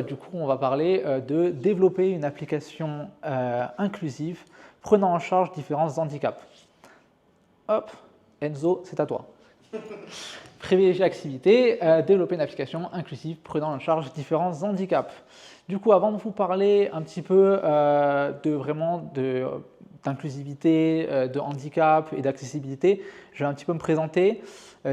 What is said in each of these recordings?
du coup, on va parler de développer une application inclusive prenant en charge différents handicaps. Hop, Enzo, c'est à toi. Privilégier l'activité, développer une application inclusive prenant en charge différents handicaps. Du coup, avant de vous parler un petit peu d'inclusivité, de handicap et d'accessibilité, je vais un petit peu me présenter.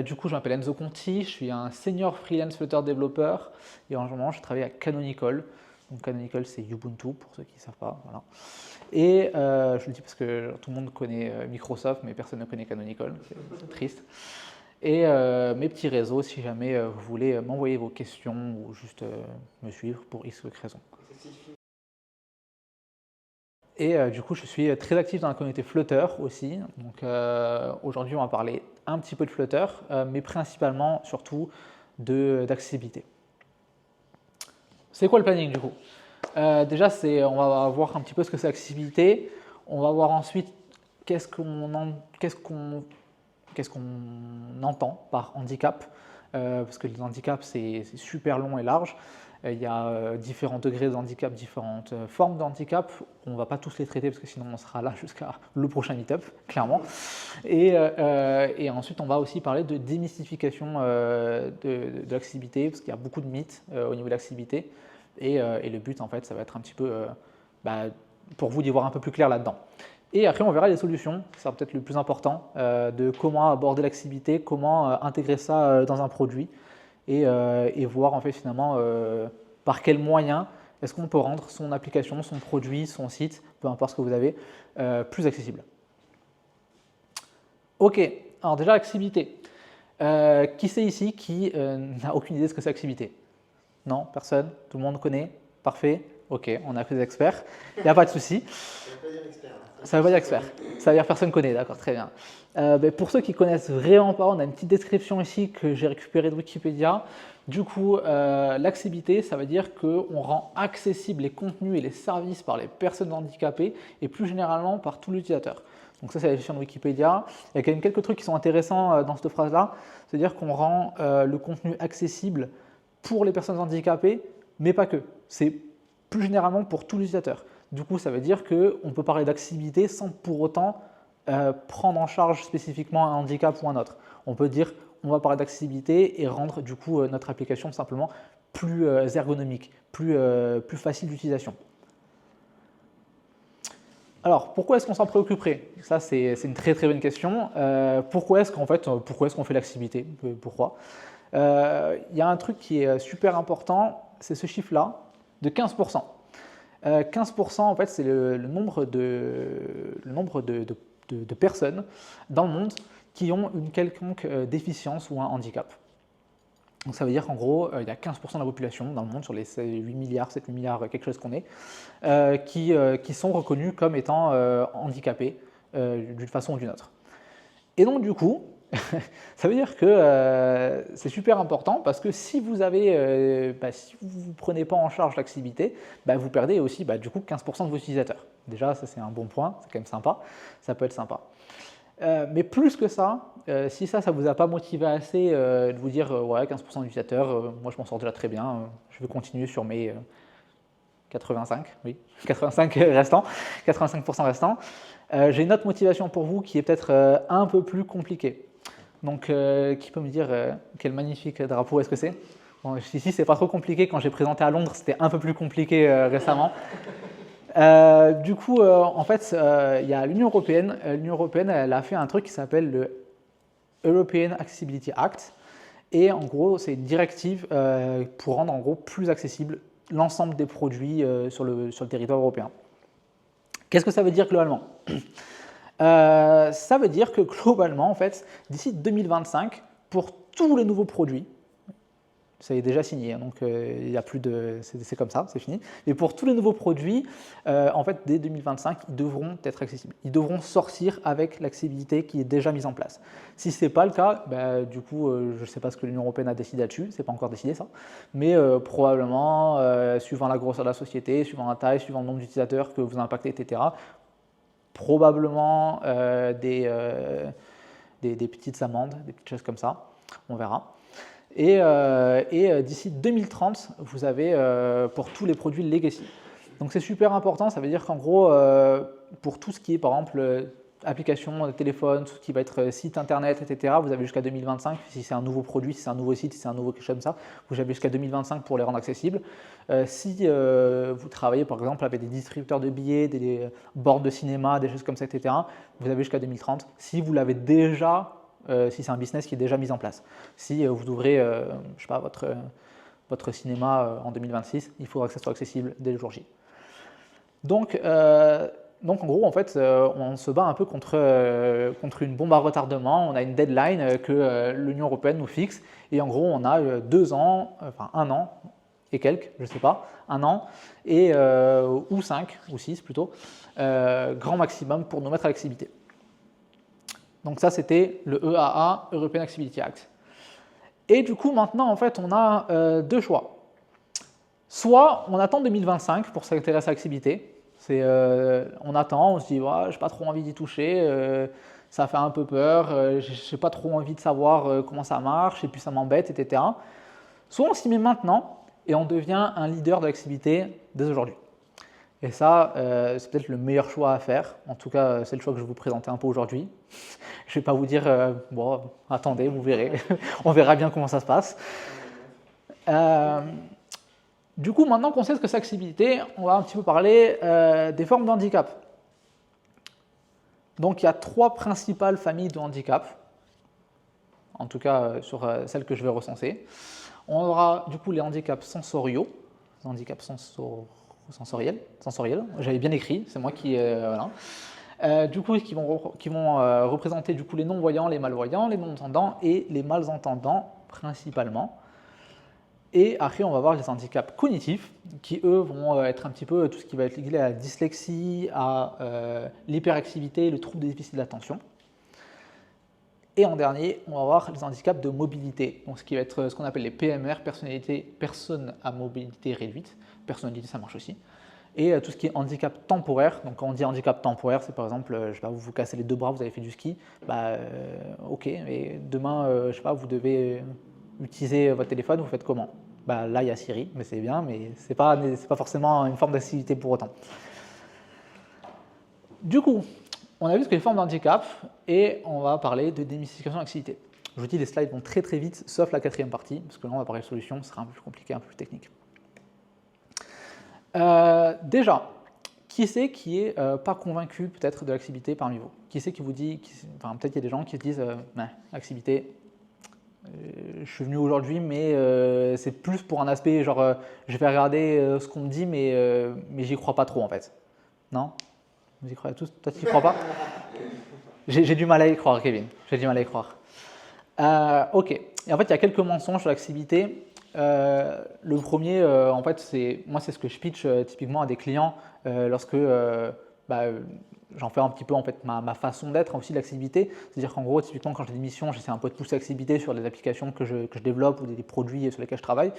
Du coup, je m'appelle Enzo Conti, je suis un senior freelance Flutter développeur et en ce moment, je travaille à Canonical. Donc Canonical, c'est Ubuntu pour ceux qui ne savent pas. Voilà. Et je le dis parce que tout le monde connaît Microsoft, mais personne ne connaît Canonical, c'est triste. Et mes petits réseaux, si jamais vous voulez m'envoyer vos questions ou juste me suivre pour X ou Y raison. Et du coup, je suis très actif dans la communauté Flutter aussi. Donc aujourd'hui, on va parler un petit peu de Flutter, mais principalement, surtout, d'accessibilité. C'est quoi le planning du coup? Déjà, on va voir un petit peu ce que c'est l'accessibilité. On va voir ensuite qu'est-ce qu'on entend par handicap, parce que les handicaps, c'est super long et large. Il y a différents degrés de handicap, différentes formes de handicap. On ne va pas tous les traiter parce que sinon on sera là jusqu'à le prochain meet-up, clairement. Et ensuite, on va aussi parler de démystification de l'accessibilité, parce qu'il y a beaucoup de mythes au niveau de l'accessibilité. Et le but, en fait, ça va être un petit peu pour vous d'y voir un peu plus clair là-dedans. Et après, on verra les solutions, ça sera peut-être le plus important, de comment aborder l'accessibilité, comment intégrer ça dans un produit et voir en fait finalement par quels moyens est-ce qu'on peut rendre son application, son produit, son site, peu importe ce que vous avez, plus accessible. Ok, alors déjà l'accessibilité. Qui c'est ici qui n'a aucune idée de ce que c'est l'accessibilité? Non, personne? Tout le monde connaît? Parfait. Ok, on a que des experts. Il n'y a pas de souci. Ça veut pas dire expert. Ça veut dire personne ne connaît, d'accord, très bien. Pour ceux qui connaissent vraiment pas, on a une petite description ici que j'ai récupérée de Wikipédia. Du coup, l'accessibilité, ça veut dire qu'on rend accessibles les contenus et les services par les personnes handicapées et plus généralement par tout l'utilisateur. Donc ça, c'est la description de Wikipédia. Il y a quand même quelques trucs qui sont intéressants dans cette phrase-là. C'est-à-dire qu'on rend le contenu accessible pour les personnes handicapées, mais pas que. C'est plus généralement pour tout l'utilisateur. Du coup, ça veut dire qu'on peut parler d'accessibilité sans pour autant prendre en charge spécifiquement un handicap ou un autre. On peut dire on va parler d'accessibilité et rendre du coup notre application simplement plus ergonomique, plus facile d'utilisation. Alors, pourquoi est-ce qu'on s'en préoccuperait? Ça, c'est une très très bonne question. Pourquoi est-ce qu'on fait l'accessibilité? Pourquoi? Il y a un truc qui est super important, c'est ce chiffre-là, de 15%. 15%, en fait, c'est le nombre de personnes dans le monde qui ont une quelconque déficience ou un handicap. Donc ça veut dire qu'en gros, il y a 15% de la population dans le monde, sur les 8 milliards, 7 milliards, quelque chose qu'on est, qui sont reconnus comme étant handicapés d'une façon ou d'une autre. Et donc du coup, ça veut dire que c'est super important parce que si vous ne prenez pas en charge l'accessibilité, vous perdez aussi du coup 15% de vos utilisateurs. Déjà, ça c'est un bon point, c'est quand même sympa, ça peut être sympa. Mais plus que ça, si ça ne vous a pas motivé assez de vous dire ouais, 15% d'utilisateurs, moi je m'en sors déjà très bien, je vais continuer sur mes 85 restants, 85% restants. J'ai une autre motivation pour vous qui est peut-être un peu plus compliquée. Donc, qui peut me dire quel magnifique drapeau est-ce que c'est? Bon, ici, c'est pas trop compliqué. Quand j'ai présenté à Londres, c'était un peu plus compliqué récemment. Du coup, en fait, il y a l'Union européenne. L'Union européenne, elle a fait un truc qui s'appelle le European Accessibility Act. Et en gros, c'est une directive pour rendre en gros plus accessible l'ensemble des produits sur le territoire européen. Qu'est-ce que ça veut dire globalement? Ça veut dire que globalement, en fait, d'ici 2025, pour tous les nouveaux produits, ça est déjà signé, donc il y a plus de, c'est comme ça, c'est fini. Mais pour tous les nouveaux produits, en fait, dès 2025, ils devront être accessibles. Ils devront sortir avec l'accessibilité qui est déjà mise en place. Si ce n'est pas le cas, du coup, je ne sais pas ce que l'Union européenne a décidé là-dessus, c'est pas encore décidé ça, mais probablement, suivant la grosseur de la société, suivant la taille, suivant le nombre d'utilisateurs que vous impactez, etc., probablement des petites amendes, des petites choses comme ça, on verra. Et d'ici 2030, vous avez pour tous les produits legacy. Donc c'est super important, ça veut dire qu'en gros, pour tout ce qui est par exemple application de téléphone, tout ce qui va être site internet, etc., vous avez jusqu'à 2025, si c'est un nouveau produit, si c'est un nouveau site, si c'est un nouveau quelque chose comme ça, vous avez jusqu'à 2025 pour les rendre accessibles. Si vous travaillez par exemple avec des distributeurs de billets, des boards de cinéma, des choses comme ça, etc., vous avez jusqu'à 2030. Si vous l'avez déjà, si c'est un business qui est déjà mis en place. Si vous ouvrez, je sais pas, votre cinéma en 2026, il faudra que ça soit accessible dès le jour J. Donc en gros, en fait, on se bat un peu contre une bombe à retardement. On a une deadline que l'Union européenne nous fixe. Et en gros, on a 2 ans, enfin 1 an et quelques, je ne sais pas, 1 an, ou 5, ou 6 plutôt, grand maximum pour nous mettre à l'activité. Donc ça, c'était le EAA, European Accessibility Act. Et du coup, maintenant, en fait, on a 2 choix. Soit on attend 2025 pour s'intéresser à l'activité. On attend, on se dit ouais, j'ai pas trop envie d'y toucher, ça fait un peu peur, j'ai pas trop envie de savoir comment ça marche et puis ça m'embête, etc. Soit on s'y met maintenant et on devient un leader de l'activité dès aujourd'hui. Et ça, c'est peut-être le meilleur choix à faire. En tout cas, c'est le choix que je vais vous présenter un peu aujourd'hui. Je ne vais pas vous dire bon, attendez, vous verrez, on verra bien comment ça se passe. Du coup, maintenant qu'on sait ce que c'est l'accessibilité, on va un petit peu parler des formes de handicap. Donc, il y a 3 principales familles de handicap, en tout cas sur celles que je vais recenser. On aura du coup les handicaps sensoriaux, les handicaps sensoriels, j'avais bien écrit, c'est moi qui... voilà. Du coup, qui vont représenter du coup, les non-voyants, les malvoyants, les non-entendants et les malentendants principalement. Et après, on va voir les handicaps cognitifs, qui eux vont être un petit peu tout ce qui va être lié à la dyslexie, à l'hyperactivité, le trouble des déficits d'attention. Et en dernier, on va voir les handicaps de mobilité, donc ce qui va être ce qu'on appelle les PMR, personnes à mobilité réduite, personnalité ça marche aussi, et tout ce qui est handicap temporaire. Donc quand on dit handicap temporaire, c'est par exemple, je sais pas, vous vous cassez les 2 bras, vous avez fait du ski, ok, mais demain, je sais pas, vous devez utiliser votre téléphone, vous faites comment? Là, il y a Siri, mais c'est bien, mais c'est pas forcément une forme d'accessibilité pour autant. Du coup, on a vu ce que les formes de handicap et on va parler de démystification d'accessibilité. Je vous dis, les slides vont très très vite, sauf la 4e partie, parce que là, on va parler de solutions, ce sera un peu plus compliqué, un peu plus technique. Déjà, qui c'est qui est pas convaincu peut-être de l'accessibilité parmi vous? Qui c'est qui vous dit, enfin peut-être qu'il y a des gens qui se disent, l'accessibilité, je suis venu aujourd'hui, mais c'est plus pour un aspect genre je vais regarder ce qu'on me dit, mais j'y crois pas trop en fait. Non? Vous y croyez tous? Toi, tu y crois pas? J'ai du mal à y croire, Kevin. J'ai du mal à y croire. Ok. Et en fait, il y a quelques mensonges sur l'accessibilité. Le premier, en fait, c'est ce que je pitch typiquement à des clients lorsque j'en fais un petit peu en fait ma façon d'être aussi de l'accessibilité. C'est-à-dire qu'en gros, typiquement, quand j'ai des missions, j'essaie un peu de pousser l'accessibilité sur des applications que je développe ou des produits sur lesquels je travaille.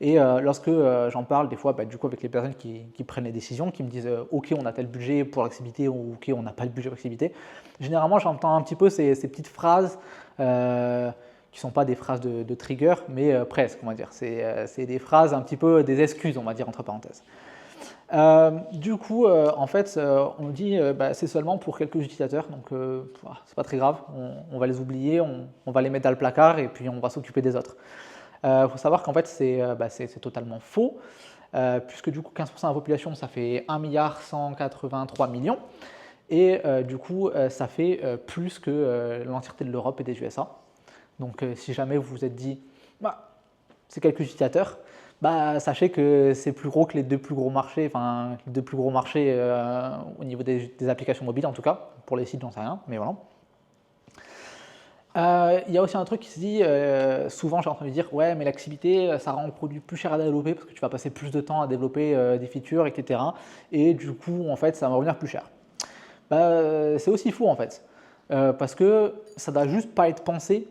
Et lorsque j'en parle, des fois, du coup, avec les personnes qui prennent les décisions, qui me disent OK, on a tel budget pour l'accessibilité ou OK, on n'a pas de budget pour l'accessibilité, généralement, j'entends un petit peu ces petites phrases qui ne sont pas des phrases de trigger, mais presque, on va dire. C'est des phrases un petit peu des excuses, on va dire, entre parenthèses. Du coup, en fait, on nous dit c'est seulement pour quelques utilisateurs, donc c'est pas très grave, on va les oublier, on va les mettre dans le placard et puis on va s'occuper des autres. Faut savoir qu'en fait, c'est totalement faux, puisque du coup, 15% de la population, ça fait 1,183 milliard, et du coup, ça fait plus que l'entièreté de l'Europe et des USA. Donc, si jamais vous vous êtes dit, c'est quelques utilisateurs, sachez que c'est plus gros que les 2 plus gros marchés, enfin, les 2 plus gros marchés au niveau des applications mobiles, en tout cas, pour les sites, j'en sais rien, mais voilà. Il y a aussi un truc qui se dit, souvent j'ai entendu dire ouais mais l'accessibilité ça rend le produit plus cher à développer parce que tu vas passer plus de temps à développer des features, etc. Et du coup en fait ça va revenir plus cher. C'est aussi faux en fait, parce que ça ne doit juste pas être pensé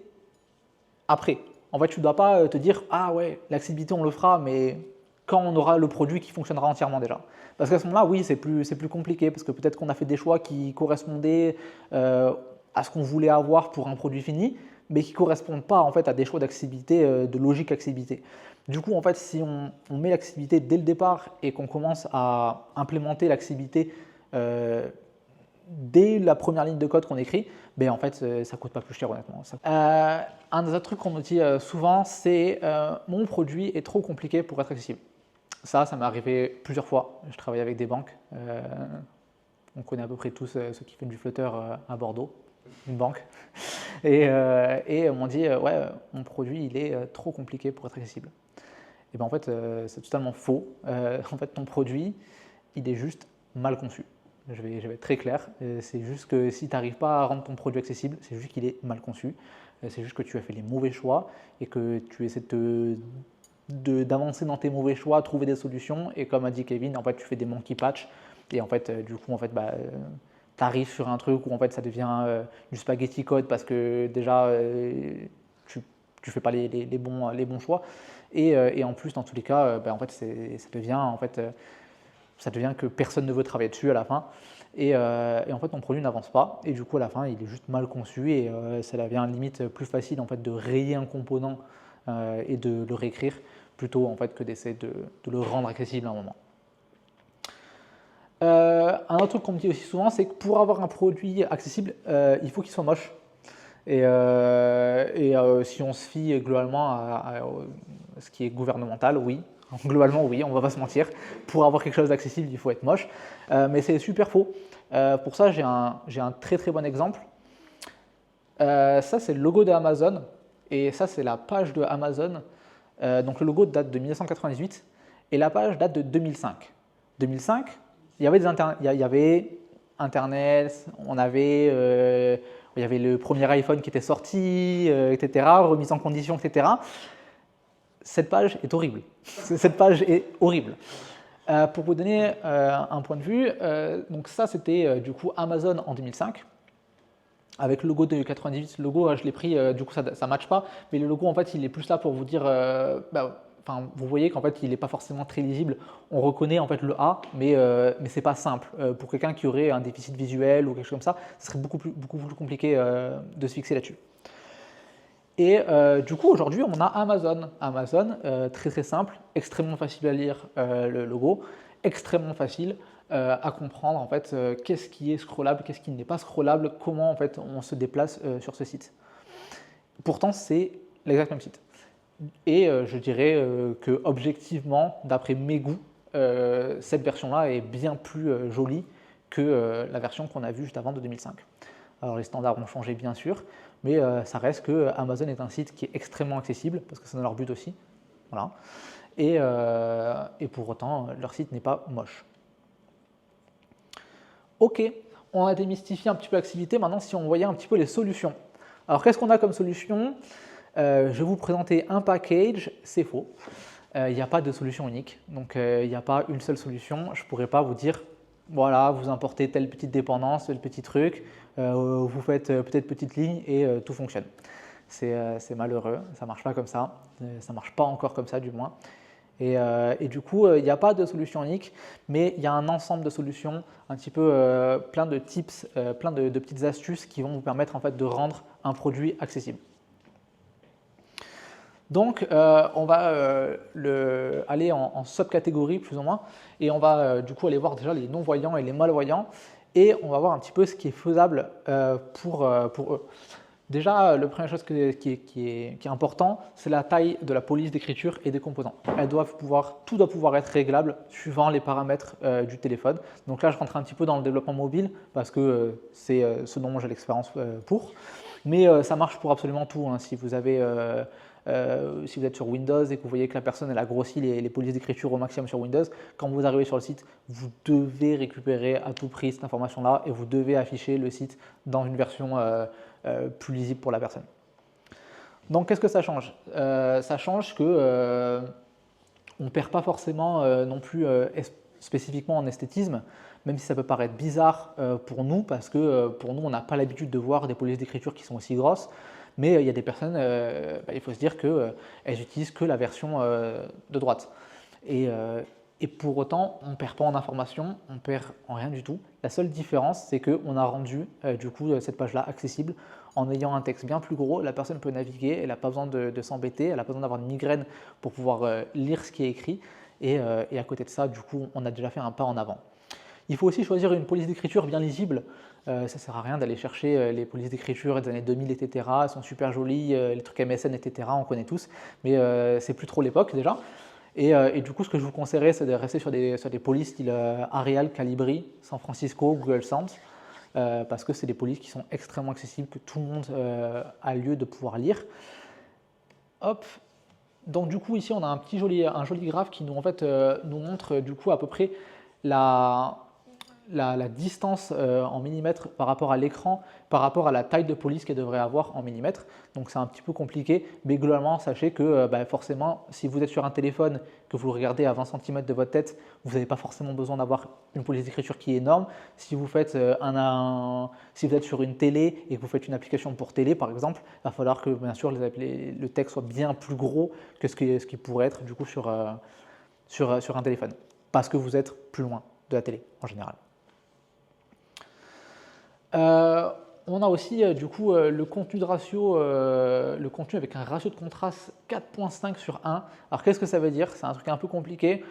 après. En fait tu ne dois pas te dire ah ouais l'accessibilité on le fera mais quand on aura le produit qui fonctionnera entièrement déjà. Parce qu'à ce moment-là oui c'est plus compliqué parce que peut-être qu'on a fait des choix qui correspondaient à ce qu'on voulait avoir pour un produit fini, mais qui ne correspondent pas en fait, à des choix d'accessibilité, de logique accessibilité. Du coup, en fait, si on met l'accessibilité dès le départ et qu'on commence à implémenter l'accessibilité dès la première ligne de code qu'on écrit, ben en fait, ça ne coûte pas plus cher honnêtement. Un des autres trucs qu'on nous dit souvent, c'est mon produit est trop compliqué pour être accessible. Ça m'est arrivé plusieurs fois. Je travaille avec des banques. On connaît à peu près tous ceux qui font du Flutter à Bordeaux, une banque. Et on m'ont dit, ouais, mon produit, il est trop compliqué pour être accessible. Et bien en fait, c'est totalement faux. En fait, ton produit, il est juste mal conçu. Je vais être très clair. C'est juste que si tu n'arrives pas à rendre ton produit accessible, c'est juste qu'il est mal conçu. C'est juste que tu as fait les mauvais choix et que tu essaies d'avancer dans tes mauvais choix, trouver des solutions. Et comme a dit Kevin, en fait, tu fais des monkey patch. Et en fait, du coup, en fait, tu arrives sur un truc où en fait, ça devient du spaghetti code parce que déjà, tu ne fais pas les bons choix. Et en plus, dans tous les cas, en fait, ça devient que personne ne veut travailler dessus à la fin. Et en fait, ton produit n'avance pas. Et du coup, à la fin, il est juste mal conçu et ça devient limite plus facile en fait, de rayer un component et de le réécrire plutôt en fait, que d'essayer de le rendre accessible à un moment. Un autre truc qu'on me dit aussi souvent, c'est que pour avoir un produit accessible, il faut qu'il soit moche. Et si on se fie globalement à ce qui est gouvernemental, oui. Globalement, oui, on ne va pas se mentir. Pour avoir quelque chose d'accessible, il faut être moche. Mais c'est super faux. Pour ça, j'ai un très très bon exemple. Ça, c'est le logo d'Amazon. Et ça, c'est la page de Amazon. Donc le logo date de 1998 et la page date de 2005. 2005, il y avait Internet, il y avait le premier iPhone qui était sorti, etc., remise en condition, etc. Cette page est horrible. Cette page est horrible. Pour vous donner un point de vue, donc ça c'était du coup Amazon en 2005. Avec le logo de 98, le logo je l'ai pris, du coup ça ne matche pas, mais le logo en fait il est plus là pour vous dire, vous voyez qu'en fait il n'est pas forcément très lisible, on reconnaît en fait le A, mais ce n'est pas simple. Pour quelqu'un qui aurait un déficit visuel ou quelque chose comme ça, ce serait beaucoup plus compliqué de se fixer là-dessus. Et du coup aujourd'hui on a Amazon. Amazon, très très simple, extrêmement facile à lire le logo, extrêmement facile à comprendre en fait qu'est-ce qui est scrollable, qu'est-ce qui n'est pas scrollable, comment en fait on se déplace sur ce site. Pourtant c'est l'exact même site. Et je dirais que objectivement, d'après mes goûts, cette version-là est bien plus jolie que la version qu'on a vue juste avant de 2005. Alors les standards ont changé bien sûr, mais ça reste que Amazon est un site qui est extrêmement accessible, parce que c'est dans leur but aussi. Voilà. Et pour autant, leur site n'est pas moche. Ok, on a démystifié un petit peu l'accessibilité, maintenant si on voyait un petit peu les solutions. Alors qu'est-ce qu'on a comme solution ? Je vais vous présenter un package, c'est faux. Il n'y a pas de solution unique, donc il n'y a pas une seule solution. Je ne pourrais pas vous dire, voilà, vous importez telle petite dépendance, tel petit truc, vous faites peut-être petite ligne et tout fonctionne. C'est malheureux, ça ne marche pas comme ça, ça ne marche pas encore comme ça du moins. Et du coup, il n'y a pas de solution unique, mais il y a un ensemble de solutions, un petit peu plein de tips, plein de petites astuces qui vont vous permettre en fait, de rendre un produit accessible. Donc, on va aller en sub-catégories plus ou moins, et on va du coup aller voir déjà les non-voyants et les malvoyants, et on va voir un petit peu ce qui est faisable pour eux. Déjà, la première chose qui est important, c'est la taille de la police d'écriture et des composants. Tout doit pouvoir être réglable suivant les paramètres du téléphone. Donc là, je rentre un petit peu dans le développement mobile parce que c'est ce dont j'ai l'expérience pour. Mais ça marche pour absolument tout. Hein. Si vous êtes sur Windows et que vous voyez que la personne elle a grossi les polices d'écriture au maximum sur Windows, quand vous arrivez sur le site, vous devez récupérer à tout prix cette information-là et vous devez afficher le site dans une version plus lisible pour la personne. Donc qu'est-ce que ça change ? Ça change que on ne perd pas forcément non plus spécifiquement en esthétisme, même si ça peut paraître bizarre pour nous, parce que pour nous, on n'a pas l'habitude de voir des polices d'écriture qui sont aussi grosses, mais il y a des personnes, il faut se dire qu'elles n'utilisent que la version de droite. Et pour autant, on ne perd pas en information, on ne perd en rien du tout. La seule différence, c'est qu'on a rendu du coup cette page-là accessible En ayant un texte bien plus gros, la personne peut naviguer, elle n'a pas besoin de s'embêter, elle n'a pas besoin d'avoir une migraine pour pouvoir lire ce qui est écrit. Et à côté de ça, du coup, on a déjà fait un pas en avant. Il faut aussi choisir une police d'écriture bien lisible. Ça ne sert à rien d'aller chercher les polices d'écriture des années 2000, etc. Elles sont super jolies, les trucs MSN, etc. On connaît tous, mais c'est plus trop l'époque déjà. Et du coup, ce que je vous conseillerais, c'est de rester sur des polices style Arial, Calibri, San Francisco, Google Sans, parce que c'est des polices qui sont extrêmement accessibles, que tout le monde a lieu de pouvoir lire. Hop. Donc du coup, ici, on a un joli graphe qui nous, nous montre du coup à peu près la distance en millimètres par rapport à l'écran, par rapport à la taille de police qu'elle devrait avoir en millimètres. Donc c'est un petit peu compliqué, mais globalement, sachez que forcément, si vous êtes sur un téléphone, que vous le regardez à 20 cm de votre tête, vous n'avez pas forcément besoin d'avoir une police d'écriture qui est énorme. Si vous êtes sur une télé et que vous faites une application pour télé, par exemple, il va falloir que bien sûr le texte soit bien plus gros que ce qui pourrait être du coup sur un téléphone, parce que vous êtes plus loin de la télé en général. On a aussi du coup le contenu de ratio, le contenu avec un ratio de contraste 4.5 sur 1. Alors qu'est-ce que ça veut dire? C'est un truc un peu compliqué.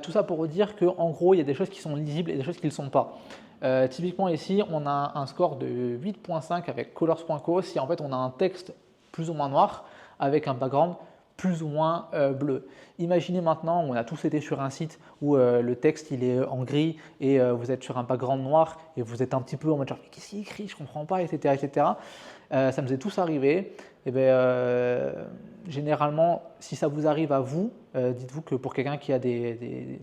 Tout ça pour vous dire qu'en gros, il y a des choses qui sont lisibles et des choses qui ne le sont pas. Typiquement ici, on a un score de 8.5 avec colors.co si en fait on a un texte plus ou moins noir avec un background plus ou moins bleu. Imaginez maintenant, on a tous été sur un site où le texte il est en gris et vous êtes sur un background noir et vous êtes un petit peu en mode genre mais qu'est-ce qu'il écrit, je comprends pas, etc. etc. Ça nous est tous arrivé. Et généralement, si ça vous arrive à vous, dites-vous que pour quelqu'un qui a des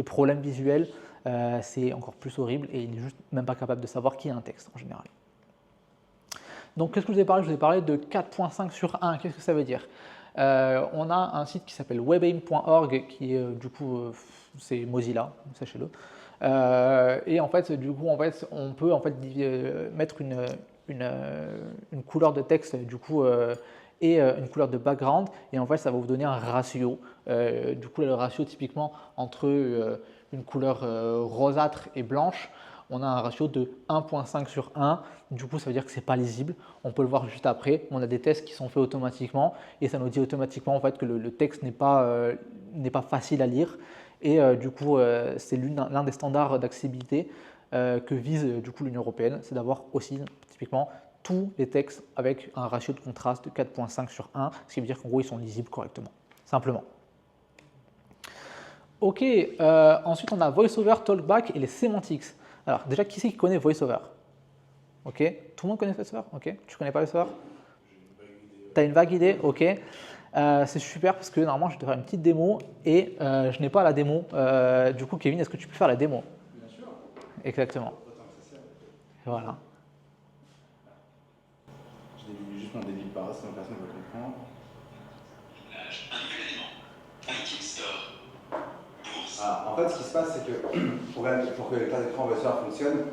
problèmes visuels, c'est encore plus horrible et il n'est juste même pas capable de savoir qu'il y a un texte en général. Donc qu'est-ce que je vous ai parlé? Je vous ai parlé de 4.5 sur 1. Qu'est-ce que ça veut dire? On a un site qui s'appelle webaim.org qui est du coup c'est Mozilla, sachez-le. Et en fait du coup on peut mettre une couleur de texte du coup et une couleur de background et en fait ça va vous donner un ratio. Du coup le ratio typiquement entre une couleur rosâtre et blanche, on a un ratio de 1.5 sur 1, du coup ça veut dire que ce n'est pas lisible, on peut le voir juste après, on a des tests qui sont faits automatiquement et ça nous dit automatiquement en fait que le texte n'est pas facile à lire et du coup c'est l'un des standards d'accessibilité que vise du coup l'Union européenne, c'est d'avoir aussi typiquement tous les textes avec un ratio de contraste de 4.5 sur 1, ce qui veut dire qu'en gros ils sont lisibles correctement, simplement. Ok, ensuite on a VoiceOver, TalkBack et les semantics. Alors déjà, qui c'est qui connaît VoiceOver? Ok, tout le monde connaît VoiceOver? Ok, tu connais pas VoiceOver? Tu as une vague idée? Ok, c'est super parce que normalement je vais te faire une petite démo et je n'ai pas la démo. Du coup, Kevin, est-ce que tu peux faire la démo? Bien sûr. Exactement. Voilà. Je débile juste mon débile par sinon personne ne va comprendre. En fait, ce qui se passe, c'est que pour que le carte d'écran VoiceOver fonctionne,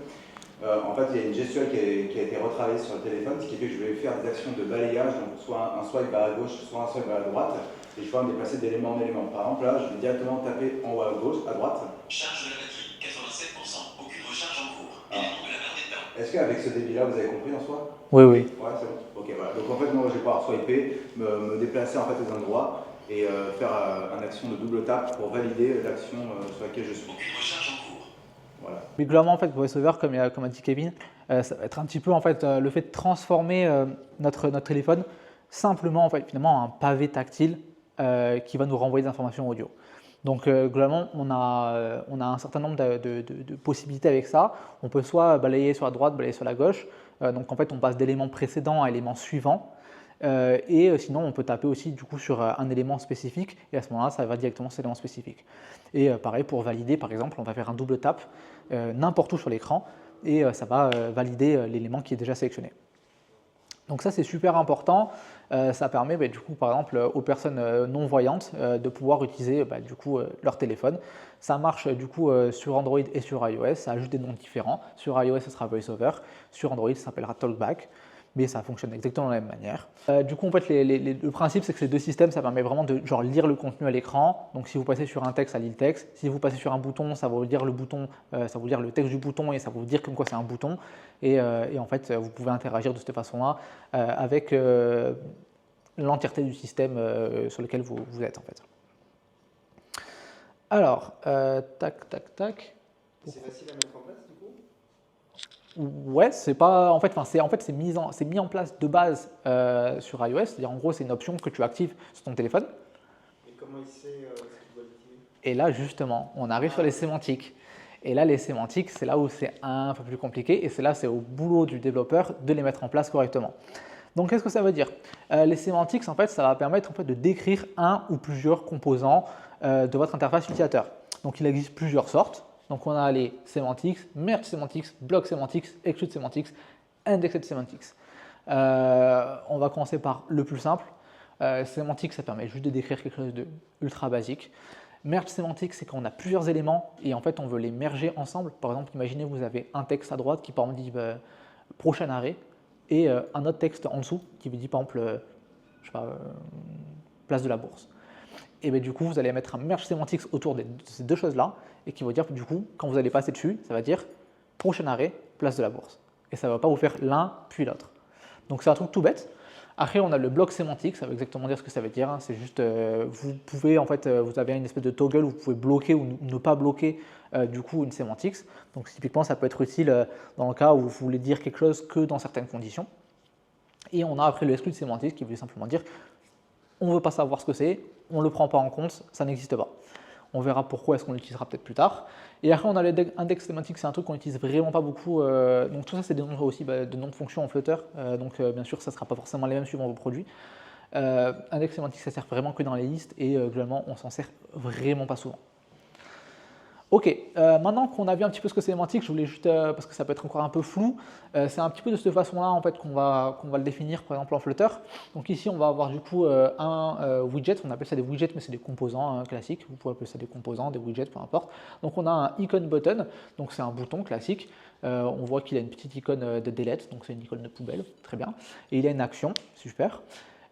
en fait, il y a une gestuelle qui a été retravaillée sur le téléphone, ce qui fait que je vais faire des actions de balayage, donc soit un swipe vers la gauche, soit un swipe vers la droite, et je vais me déplacer d'élément en élément. Par exemple, là, je vais directement taper en haut à gauche, à droite. Charge de la batterie, 87%, aucune recharge en cours. Élément de la barre d'état. Est-ce qu'avec ce débit-là, vous avez compris en soi? Oui, oui. Ouais, c'est bon. Ok, voilà. Donc en fait, moi, je vais pouvoir swiper, me déplacer en fait aux endroits et faire une action de double tap pour valider l'action sur laquelle je suis. Aucune recharge en cours. Voilà. Mais globalement, en fait, VoiceOver, comme a dit Kevin, ça va être un petit peu en fait le fait de transformer notre téléphone simplement en fait finalement en un pavé tactile qui va nous renvoyer des informations audio. Donc globalement, on a un certain nombre de possibilités avec ça. On peut soit balayer sur la droite, balayer sur la gauche. Donc en fait, on passe d'éléments précédents à éléments suivants. Et sinon, on peut taper aussi du coup sur un élément spécifique et à ce moment-là, ça va directement sur l'élément spécifique. Et pareil, pour valider, par exemple, on va faire un double tap n'importe où sur l'écran et ça va valider l'élément qui est déjà sélectionné. Donc ça, c'est super important. Ça permet du coup, par exemple, aux personnes non-voyantes de pouvoir utiliser du coup, leur téléphone. Ça marche du coup sur Android et sur iOS. Ça ajoute des noms différents. Sur iOS, ça sera VoiceOver. Sur Android, ça s'appellera TalkBack. mais ça fonctionne exactement de la même manière. Du coup, en fait, le principe, c'est que ces deux systèmes, ça permet vraiment de genre, lire le contenu à l'écran. Donc, si vous passez sur un texte, ça lit le texte. Si vous passez sur un bouton, ça va vous lire le bouton, ça va vous lire le texte du bouton et ça va vous dire comme quoi c'est un bouton. Et en fait, vous pouvez interagir de cette façon-là avec l'entièreté du système sur lequel vous êtes, en fait. Alors, tac, tac, tac. C'est facile à mettre en place du coup? Ouais, c'est pas en fait, c'est mis en place de base sur iOS. C'est-à-dire en gros, c'est une option que tu actives sur ton téléphone. Et comment il sait ce qu'il doit l'activer? Et là, justement, on arrive sur les sémantiques. Et là, les sémantiques, c'est là où c'est un peu plus compliqué. Et c'est au boulot du développeur de les mettre en place correctement. Donc, qu'est-ce que ça veut dire? Les sémantiques, en fait, ça va permettre en fait, de décrire un ou plusieurs composants de votre interface utilisateur. Donc, il existe plusieurs sortes. Donc, on a les semantics, merge semantics, block semantics, exclude semantics, indexed semantics. On va commencer par le plus simple. Semantics, ça permet juste de décrire quelque chose d'ultra basique. Merge semantics, c'est quand on a plusieurs éléments et en fait, on veut les merger ensemble. Par exemple, imaginez vous avez un texte à droite qui par exemple dit prochain arrêt et un autre texte en dessous qui vous dit par exemple, je sais pas, place de la Bourse. Et bien du coup, vous allez mettre un merge semantics autour de ces deux choses-là et qui va dire du coup, quand vous allez passer dessus, ça va dire prochain arrêt, place de la Bourse. Et ça ne va pas vous faire l'un puis l'autre. Donc c'est un truc tout bête. Après, on a le bloc sémantique, ça veut exactement dire ce que ça veut dire. Hein. C'est juste, vous pouvez, en fait, vous avez une espèce de toggle où vous pouvez bloquer ou ne pas bloquer du coup une sémantique. Donc typiquement, ça peut être utile dans le cas où vous voulez dire quelque chose que dans certaines conditions. Et on a après le exclude sémantique qui veut simplement dire on ne veut pas savoir ce que c'est, on ne le prend pas en compte, ça n'existe pas. On verra pourquoi est-ce qu'on l'utilisera peut-être plus tard. Et après, on a l'index sémantique, c'est un truc qu'on n'utilise vraiment pas beaucoup. Donc tout ça, c'est des noms aussi de noms de fonctions en Flutter. Donc bien sûr, ça ne sera pas forcément les mêmes suivant vos produits. Index sémantique, ça sert vraiment que dans les listes et globalement, on s'en sert vraiment pas souvent. Ok, maintenant qu'on a vu un petit peu ce que c'est sémantique, je voulais juste, parce que ça peut être encore un peu flou, c'est un petit peu de cette façon-là en fait, qu'on va le définir par exemple en Flutter. Donc ici on va avoir du coup un widget, on appelle ça des widgets mais c'est des composants classiques, vous pouvez appeler ça des composants, des widgets, peu importe. Donc on a un icon button, donc c'est un bouton classique, on voit qu'il a une petite icône de delete, donc c'est une icône de poubelle, très bien, et il a une action, super.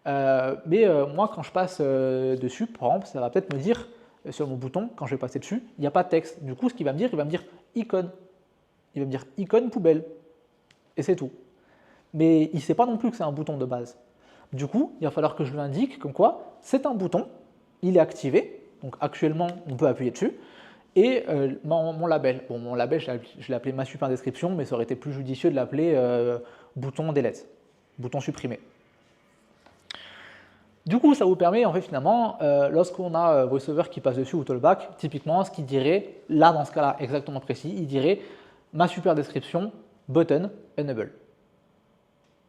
Mais moi quand je passe dessus, par exemple, ça va peut-être me dire, sur mon bouton, quand je vais passer dessus, il n'y a pas de texte. Du coup, ce qu'il va me dire, il va me dire icône. Il va me dire icône poubelle. Et c'est tout. Mais il ne sait pas non plus que c'est un bouton de base. Du coup, il va falloir que je lui indique comme quoi c'est un bouton, il est activé, donc actuellement on peut appuyer dessus, et mon label. Bon, mon label, je l'ai appelé ma super description, mais ça aurait été plus judicieux de l'appeler bouton delete, bouton supprimé. Du coup, ça vous permet, en fait, finalement, lorsqu'on a VoiceOver qui passe dessus ou Tollback, typiquement, ce qu'il dirait, là, dans ce cas-là, exactement précis, il dirait ma super description, button, enable.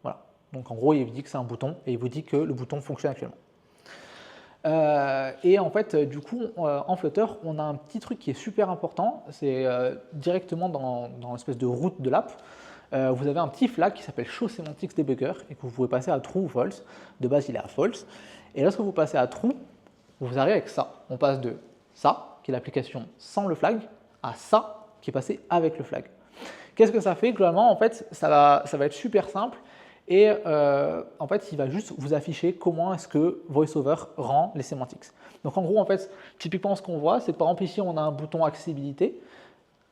Voilà. Donc, en gros, il vous dit que c'est un bouton et il vous dit que le bouton fonctionne actuellement. Et en fait, du coup, en Flutter, on a un petit truc qui est super important, c'est directement dans l'espèce de route de l'app. Vous avez un petit flag qui s'appelle showSemanticsDebugger et que vous pouvez passer à true ou false. De base, il est à false. Et lorsque vous passez à true, vous arrivez avec ça. On passe de ça, qui est l'application sans le flag, à ça, qui est passé avec le flag. Qu'est-ce que ça fait? Globalement, en fait, ça va être super simple. Et en fait, il va juste vous afficher comment est-ce que VoiceOver rend les semantics. Donc en gros, en fait, typiquement, ce qu'on voit, c'est que par exemple ici, on a un bouton accessibilité.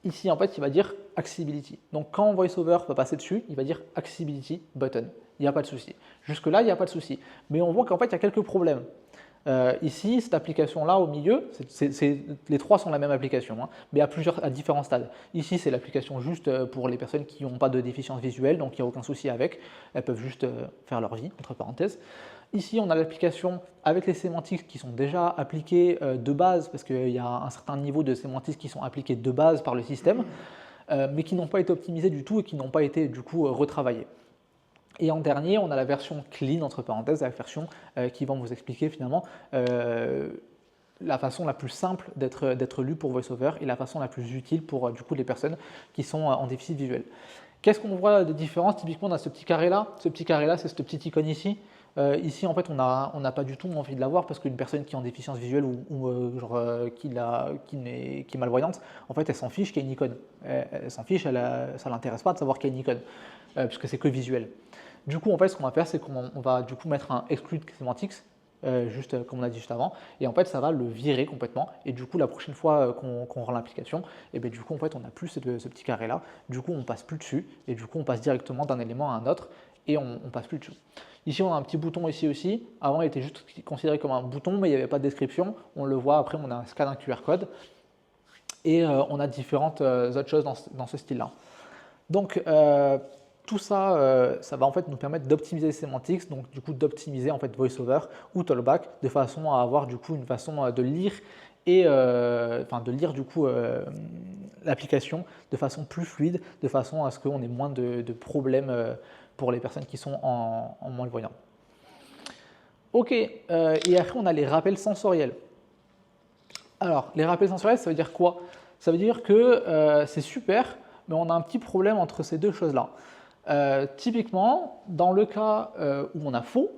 Ici, en fait, il va dire Accessibility. Donc, quand VoiceOver va passer dessus, il va dire Accessibility Button. Il n'y a pas de souci. Jusque-là, il n'y a pas de souci. Mais on voit qu'en fait, il y a quelques problèmes. Ici, cette application-là, au milieu, les trois sont la même application, hein, mais à différents stades. Ici, c'est l'application juste pour les personnes qui n'ont pas de déficience visuelle, donc il n'y a aucun souci avec. Elles peuvent juste faire leur vie, entre parenthèses. Ici, on a l'application avec les sémantiques qui sont déjà appliquées de base, parce qu'il y a un certain niveau de sémantiques qui sont appliquées de base par le système, mais qui n'ont pas été optimisées du tout et qui n'ont pas été du coup retravaillées. Et en dernier, on a la version clean, entre parenthèses, la version qui va vous expliquer finalement la façon la plus simple d'être lue pour VoiceOver et la façon la plus utile pour du coup les personnes qui sont en déficit visuel. Qu'est-ce qu'on voit de différence? Typiquement, on a ce petit carré-là. Ce petit carré-là, c'est cette petite icône ici. Ici, en fait, on n'a pas du tout envie de l'avoir parce qu'une personne qui est en déficience visuelle ou qui est malvoyante, en fait, elle s'en fiche qu'il y ait une icône. Elle s'en fiche, ça ne l'intéresse pas de savoir qu'il y a une icône, puisque c'est que visuel. Du coup, en fait, ce qu'on va faire, c'est qu'on va du coup mettre un exclude semantics, juste comme on a dit juste avant, et en fait, ça va le virer complètement. Et du coup, la prochaine fois qu'on rend l'application, et bien du coup, en fait, on n'a plus ce petit carré-là. Du coup, on passe plus dessus, et du coup, on passe directement d'un élément à un autre, et on passe plus dessus. Ici, on a un petit bouton ici aussi. Avant, il était juste considéré comme un bouton, mais il n'y avait pas de description. On le voit après, on a un scan d'un QR code. Et on a différentes autres choses dans ce style-là. Donc, tout ça, ça va en fait nous permettre d'optimiser les semantics, donc du coup d'optimiser en fait VoiceOver ou Talkback de façon à avoir du coup une façon de lire et de lire du coup l'application de façon plus fluide, de façon à ce qu'on ait moins de problèmes pour les personnes qui sont en malvoyants. Ok, et après on a les rappels sensoriels. Alors, les rappels sensoriels, ça veut dire quoi? Ça veut dire que c'est super, mais on a un petit problème entre ces deux choses-là. Typiquement, dans le cas où on a faux,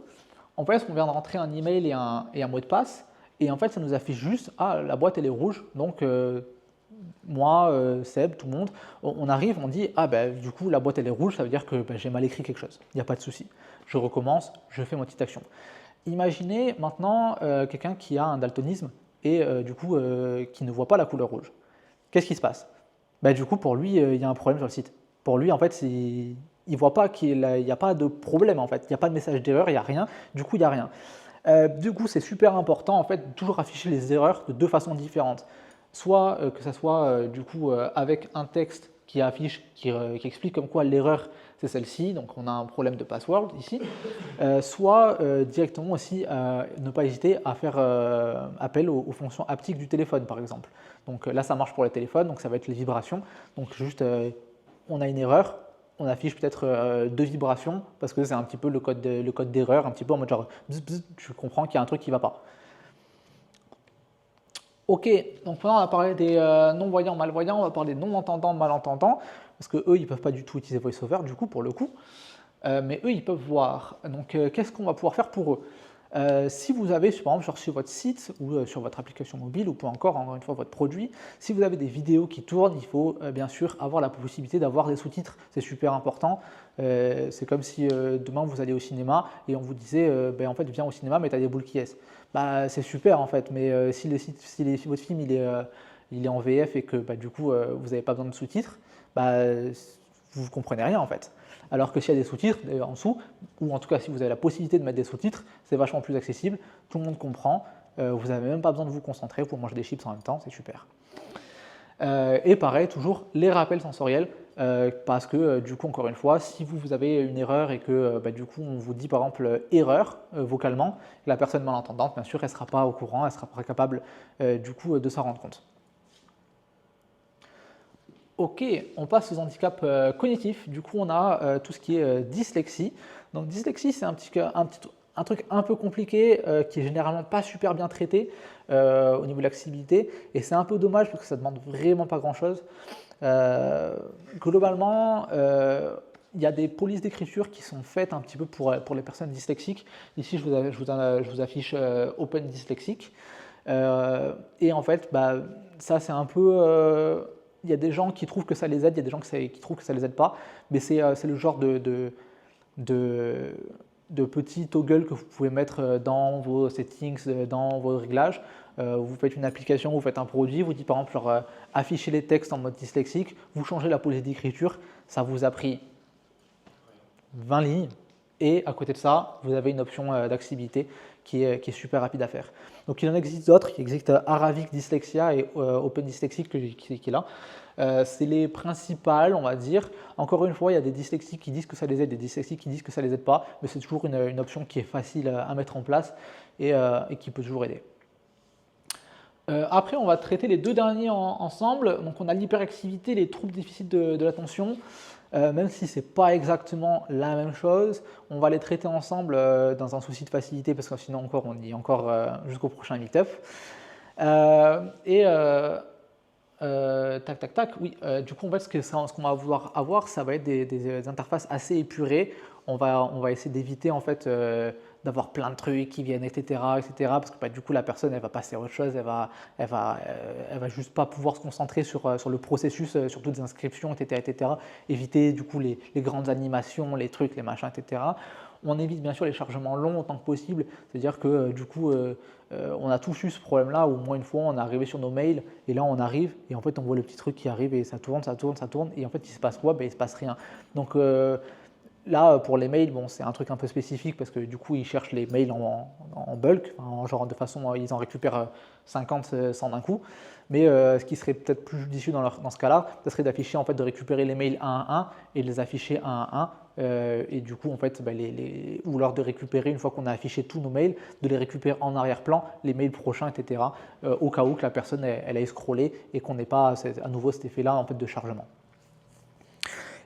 en fait, on vient de rentrer un email et un mot de passe, et en fait, ça nous affiche juste « Ah, la boîte, elle est rouge, donc moi, Seb, tout le monde, on arrive, on dit « Ah, ben, du coup, la boîte, elle est rouge, ça veut dire que j'ai mal écrit quelque chose. Il n'y a pas de souci. Je recommence, je fais ma petite action. » Imaginez maintenant quelqu'un qui a un daltonisme et du coup qui ne voit pas la couleur rouge. Qu'est-ce qui se passe? Du coup, pour lui, il y a un problème sur le site. Pour lui, en fait, il ne voit pas qu'il n'y a pas de problème, en fait. Il n'y a pas de message d'erreur, il n'y a rien. Du coup, il n'y a rien. Du coup, c'est super important, en fait, de toujours afficher les erreurs de deux façons différentes. Soit que ça soit du coup avec un texte qui affiche, qui explique comme quoi l'erreur c'est celle-ci, donc on a un problème de password ici, soit directement aussi ne pas hésiter à faire appel aux fonctions haptiques du téléphone par exemple. Donc là ça marche pour les téléphones, donc ça va être les vibrations, donc juste on a une erreur, on affiche peut-être deux vibrations parce que c'est un petit peu le code d'erreur, un petit peu en mode genre bzz, bzz, tu comprends qu'il y a un truc qui ne va pas. Ok, donc maintenant on va parler des non-voyants, malvoyants, on va parler des non-entendants, malentendants, parce qu'eux, ils ne peuvent pas du tout utiliser VoiceOver, du coup, pour le coup, mais eux, ils peuvent voir. Donc, qu'est-ce qu'on va pouvoir faire pour eux? Si vous avez, par exemple, genre sur votre site ou sur votre application mobile ou peu encore une fois, votre produit, si vous avez des vidéos qui tournent, il faut bien sûr avoir la possibilité d'avoir des sous-titres. C'est super important. C'est comme si demain vous allez au cinéma et on vous disait en fait, viens au cinéma, mais tu as des boules qui est. C'est super en fait, mais si votre film il est en VF et que du coup vous n'avez pas besoin de sous-titres, vous ne comprenez rien en fait. Alors que s'il y a des sous-titres en dessous, ou en tout cas si vous avez la possibilité de mettre des sous-titres, c'est vachement plus accessible, tout le monde comprend, vous n'avez même pas besoin de vous concentrer pour manger des chips en même temps, c'est super. Et pareil, toujours les rappels sensoriels, parce que du coup, encore une fois, si vous avez une erreur et que du coup on vous dit par exemple erreur vocalement, la personne malentendante, bien sûr, elle ne sera pas au courant, elle ne sera pas capable du coup de s'en rendre compte. Ok, on passe aux handicaps cognitifs. Du coup, on a tout ce qui est dyslexie. Donc, dyslexie, c'est un truc un peu compliqué qui est généralement pas super bien traité au niveau de l'accessibilité. Et c'est un peu dommage parce que ça demande vraiment pas grand-chose. Globalement, il y a des polices d'écriture qui sont faites un petit peu pour les personnes dyslexiques. Ici, je vous affiche Open Dyslexic. Et en fait, ça, c'est un peu... il y a des gens qui trouvent que ça les aide, il y a des gens qui trouvent que ça les aide pas, mais c'est le genre de petits toggles que vous pouvez mettre dans vos settings, dans vos réglages. Vous faites une application, vous faites un produit, vous dites par exemple genre, afficher les textes en mode dyslexique, vous changez la police d'écriture, ça vous a pris 20 lignes, et à côté de ça, vous avez une option d'accessibilité qui est super rapide à faire. Donc il en existe d'autres, il existe Arabic Dyslexia et Open Dyslexic qui est là. C'est les principales, on va dire. Encore une fois, il y a des dyslexiques qui disent que ça les aide, des dyslexiques qui disent que ça les aide pas, mais c'est toujours une option qui est facile à mettre en place et qui peut toujours aider. Après, on va traiter les deux derniers ensemble. Donc on a l'hyperactivité, les troubles difficiles de l'attention. Même si ce n'est pas exactement la même chose, on va les traiter ensemble dans un souci de facilité parce que sinon encore on y est encore jusqu'au prochain meet-up. Oui, du coup en fait ce qu'on va vouloir avoir, ça va être des interfaces assez épurées. On va essayer d'éviter en fait d'avoir plein de trucs qui viennent, etc., parce que du coup, la personne, elle va passer à autre chose, elle va juste pas pouvoir se concentrer sur le processus, sur toutes les inscriptions, etc., éviter du coup les grandes animations, les trucs, les machins, etc. On évite bien sûr les chargements longs autant que possible, c'est-à-dire que du coup, on a tous eu ce problème-là où au moins une fois, on est arrivé sur nos mails et là, on arrive et en fait, on voit le petit truc qui arrive et ça tourne et en fait, il se passe quoi? Il se passe rien. Donc là, pour les mails, bon, c'est un truc un peu spécifique parce que du coup, ils cherchent les mails en bulk, genre de façon, ils en récupèrent 50, 100 d'un coup. Mais ce qui serait peut-être plus judicieux dans ce cas-là, ce serait d'afficher, en fait, de récupérer les mails un à un et de les afficher un à un. Et du coup, en fait, ou lors de récupérer, une fois qu'on a affiché tous nos mails, de les récupérer en arrière-plan, les mails prochains, etc., au cas où que la personne elle aille scroller et qu'on n'ait pas à nouveau cet effet-là en fait, de chargement.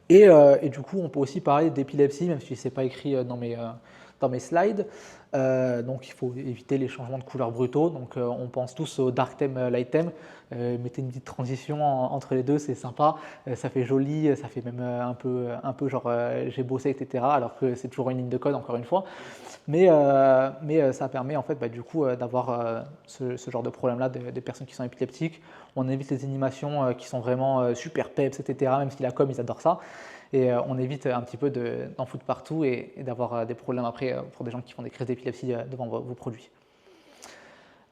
Et du coup, on peut aussi parler d'épilepsie, même si ce n'est pas écrit dans mes slides. Donc il faut éviter les changements de couleurs brutaux. Donc on pense tous au dark theme, light theme. Mettez une petite transition entre les deux, c'est sympa. Ça fait joli, ça fait même un peu genre j'ai bossé, etc. Alors que c'est toujours une ligne de code, encore une fois. Mais ça permet en fait du coup d'avoir ce genre de problème-là des personnes qui sont épileptiques. On évite les animations qui sont vraiment super peps, etc. Même si la com, ils adorent ça. Et on évite un petit peu d'en foutre partout et d'avoir des problèmes après pour des gens qui font des crises d'épilepsie devant vos produits.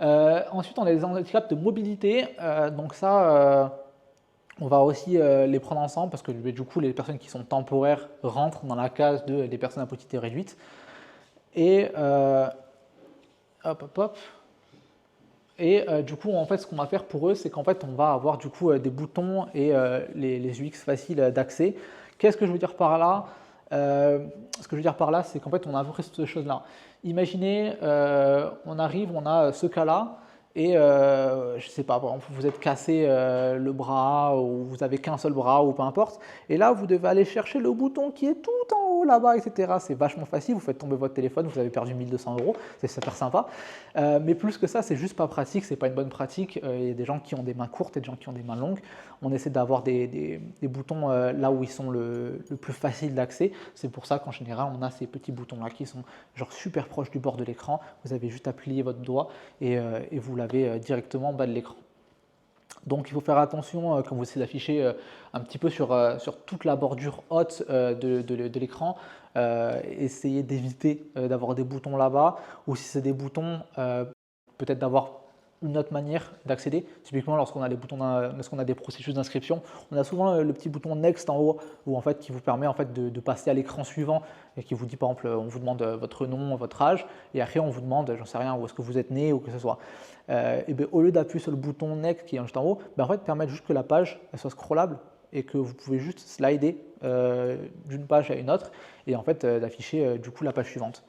Ensuite, on a les handicaps de mobilité. Donc ça, on va aussi les prendre ensemble parce que du coup, les personnes qui sont temporaires rentrent dans la case des personnes à mobilité réduite. Et Et du coup, en fait, ce qu'on va faire pour eux, c'est qu'en fait, on va avoir du coup des boutons et les UX faciles d'accès. Qu'est-ce que je veux dire par là? Ce que je veux dire par là, c'est qu'en fait, on a appris cette chose-là. Imaginez, on arrive, on a ce cas-là, et je ne sais pas, par exemple, vous êtes cassé le bras, ou vous n'avez qu'un seul bras, ou peu importe, et là, vous devez aller chercher le bouton qui est tout en haut là-bas, etc. C'est vachement facile, vous faites tomber votre téléphone, vous avez perdu 1200 €, c'est super sympa. Mais plus que ça, c'est juste pas pratique, c'est pas une bonne pratique. Il y a des gens qui ont des mains courtes et des gens qui ont des mains longues. On essaie d'avoir des boutons là où ils sont le plus facile d'accès. C'est pour ça qu'en général, on a ces petits boutons-là qui sont genre super proches du bord de l'écran. Vous avez juste à plier votre doigt et vous l'avez directement en bas de l'écran. Donc il faut faire attention quand vous essayez d'afficher un petit peu sur toute la bordure haute de l'écran. Essayez d'éviter d'avoir des boutons là-bas, ou si c'est des boutons, peut-être d'avoir une autre manière d'accéder. Typiquement, lorsqu'on a des processus d'inscription, on a souvent le petit bouton Next en haut, qui vous permet en fait, de passer à l'écran suivant et qui vous dit, par exemple, on vous demande votre nom, votre âge, et après on vous demande, j'en sais rien, où est-ce que vous êtes né ou que ce soit. Et bien, au lieu d'appuyer sur le bouton Next qui est juste en haut, en fait, permettre juste que la page elle soit scrollable et que vous pouvez juste slider d'une page à une autre et en fait d'afficher du coup la page suivante.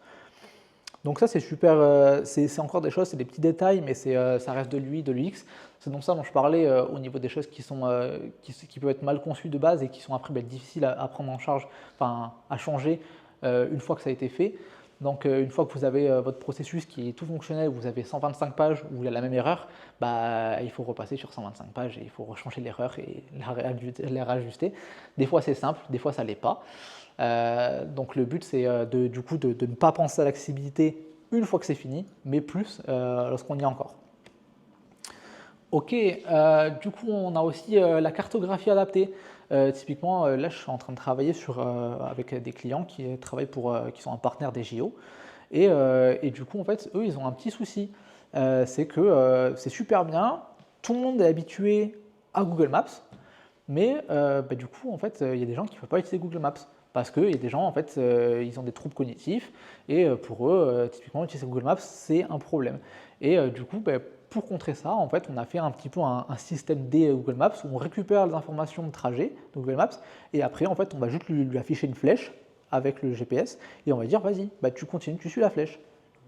Donc ça c'est super, c'est encore des choses, c'est des petits détails, mais ça reste de l'UI, de l'UX. C'est donc ça dont je parlais au niveau des choses qui peuvent être mal conçues de base et qui sont après difficiles à prendre en charge, enfin à changer une fois que ça a été fait. Donc une fois que vous avez votre processus qui est tout fonctionnel, vous avez 125 pages où il y a la même erreur, il faut repasser sur 125 pages et il faut rechanger l'erreur et la réajuster. Des fois c'est simple, des fois ça ne l'est pas. Donc le but c'est de ne pas penser à l'accessibilité une fois que c'est fini, mais plus lorsqu'on y est encore. Ok, du coup on a aussi la cartographie adaptée. Typiquement, là je suis en train de travailler avec des clients qui sont un partenaire des JO. Et du coup, en fait, eux, ils ont un petit souci. C'est que c'est super bien, tout le monde est habitué à Google Maps, mais du coup, en fait, il y a des gens qui ne peuvent pas utiliser Google Maps. Parce qu'il y a des gens, en fait, ils ont des troubles cognitifs, et pour eux, typiquement, utiliser Google Maps, c'est un problème. Et du coup, pour contrer ça, en fait, on a fait un petit peu un système D Google Maps où on récupère les informations de trajet de Google Maps et après, en fait, on va juste lui afficher une flèche avec le GPS et on va dire vas-y, tu continues, tu suis la flèche.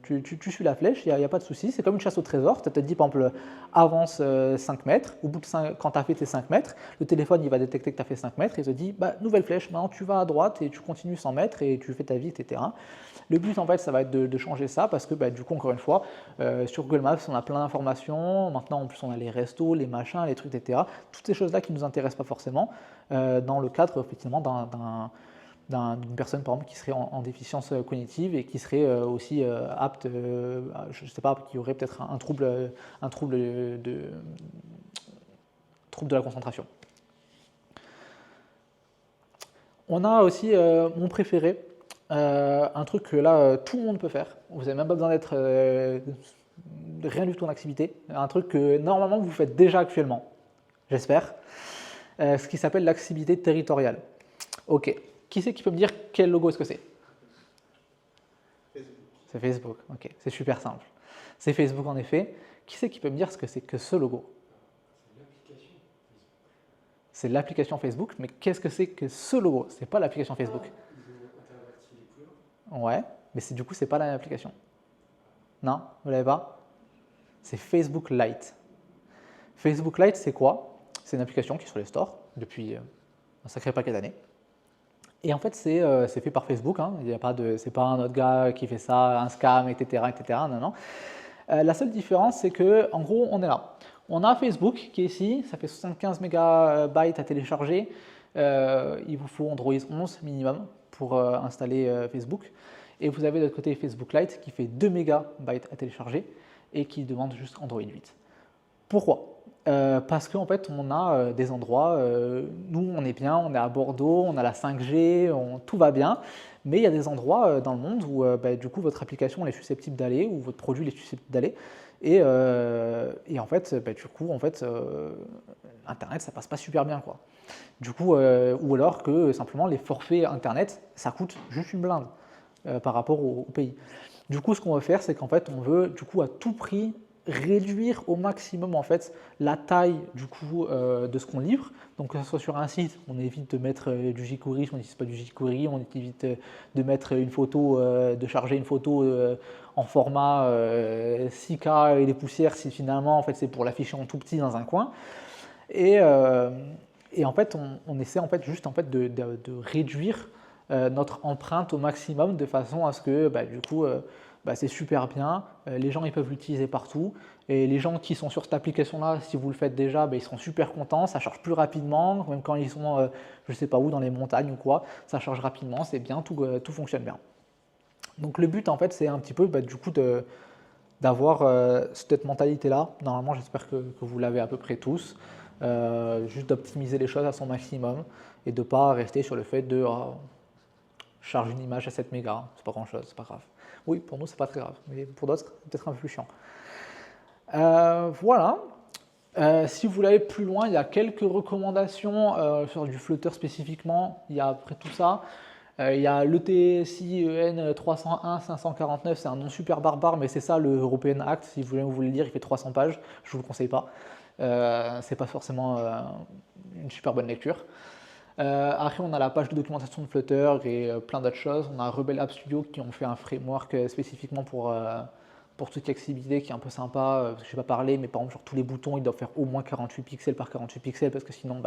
Tu suis la flèche, il n'y a pas de souci. C'est comme une chasse au trésor. Tu as peut-être dit, par exemple, avance 5 mètres. Au bout de quand tu as fait tes 5 mètres, le téléphone il va détecter que tu as fait 5 mètres et il te dit nouvelle flèche. Maintenant, tu vas à droite et tu continues 100 mètres et tu fais ta vie, etc. Le but, en fait, ça va être de changer ça parce que, du coup, encore une fois, sur Google Maps, on a plein d'informations. Maintenant, en plus, on a les restos, les machins, les trucs, etc. Toutes ces choses-là qui ne nous intéressent pas forcément dans le cadre, effectivement, d'une personne par exemple qui serait en déficience cognitive et qui serait aussi apte, je ne sais pas, qui aurait peut-être un trouble de la concentration. On a aussi mon préféré, un truc que là tout le monde peut faire. Vous n'avez même pas besoin d'être rien du tout en activité. Un truc que normalement vous faites déjà actuellement, j'espère. Ce qui s'appelle l'accessibilité territoriale. Ok. Qui c'est qui peut me dire quel logo est-ce que c'est? Facebook. C'est Facebook. Ok. C'est super simple. C'est Facebook en effet. Qui c'est qui peut me dire ce que c'est que ce logo? C'est l'application Facebook, mais qu'est-ce que c'est que ce logo? C'est pas l'application Facebook. Ouais, mais du coup, c'est pas l'application. Non, vous l'avez pas? C'est Facebook Lite. Facebook Lite, c'est quoi? C'est une application qui est sur les stores depuis un sacré paquet d'années. Et en fait, c'est fait par Facebook. Hein. C'est pas un autre gars qui fait ça, un scam, etc., etc. Non, non. La seule différence, c'est que, en gros, on est là. On a Facebook qui est ici, ça fait 75 MB à télécharger. Il vous faut Android 11 minimum pour installer Facebook. Et vous avez de l'autre côté Facebook Lite qui fait 2 MB à télécharger et qui demande juste Android 8. Pourquoi? Parce qu'en fait, on a des endroits, nous on est bien, on est à Bordeaux, on a la 5G, tout va bien, mais il y a des endroits dans le monde où du coup votre application elle est susceptible d'aller, ou votre produit est susceptible d'aller, et en fait, du coup, Internet ça passe pas super bien quoi. Du coup, ou alors que simplement les forfaits Internet ça coûte juste une blinde par rapport au pays. Du coup, ce qu'on veut faire, c'est qu'en fait, on veut du coup à tout prix réduire au maximum en fait la taille du coup de ce qu'on livre. Donc que ce soit sur un site, on évite de mettre du jQuery, si on n'utilise pas du jQuery, on évite de mettre une photo, de charger une photo en format 6K et les poussières si finalement en fait c'est pour l'afficher en tout petit dans un coin. Et en fait on essaie en fait juste en fait de réduire notre empreinte au maximum de façon à ce que du coup c'est super bien, les gens ils peuvent l'utiliser partout et les gens qui sont sur cette application là, si vous le faites déjà, ils seront super contents, ça charge plus rapidement, même quand ils sont je sais pas où dans les montagnes ou quoi, ça charge rapidement, c'est bien, tout fonctionne bien. Donc le but en fait c'est un petit peu du coup d'avoir cette mentalité là, normalement j'espère que vous l'avez à peu près tous, juste d'optimiser les choses à son maximum et de ne pas rester sur le fait de charge une image à 7 mégas, c'est pas grand chose, c'est pas grave. Oui, pour nous, c'est pas très grave, mais pour d'autres, c'est peut-être un peu plus chiant. Voilà. Si vous voulez aller plus loin, il y a quelques recommandations sur du Flutter spécifiquement. Il y a après tout ça. Il y a l'ETSI EN 301 549, c'est un nom super barbare, mais c'est ça le European Act. Si vous voulez le lire, il fait 300 pages. Je ne vous le conseille pas. C'est pas forcément une super bonne lecture. Après, on a la page de documentation de Flutter et plein d'autres choses. On a Rebel App Studio qui ont fait un framework spécifiquement pour toute accessibilité qui est un peu sympa. Je ne vais pas parler, mais par exemple, sur tous les boutons, ils doivent faire au moins 48 pixels par 48 pixels parce que sinon,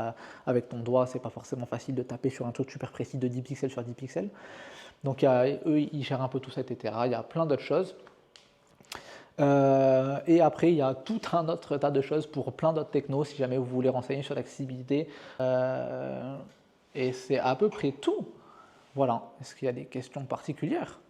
avec ton doigt, c'est pas forcément facile de taper sur un truc super précis de 10 pixels sur 10 pixels. Donc, eux, ils gèrent un peu tout ça, etc. Il y a plein d'autres choses. Et après, il y a tout un autre tas de choses pour plein d'autres technos si jamais vous voulez renseigner sur l'accessibilité. Et c'est à peu près tout. Voilà. Est-ce qu'il y a des questions particulières?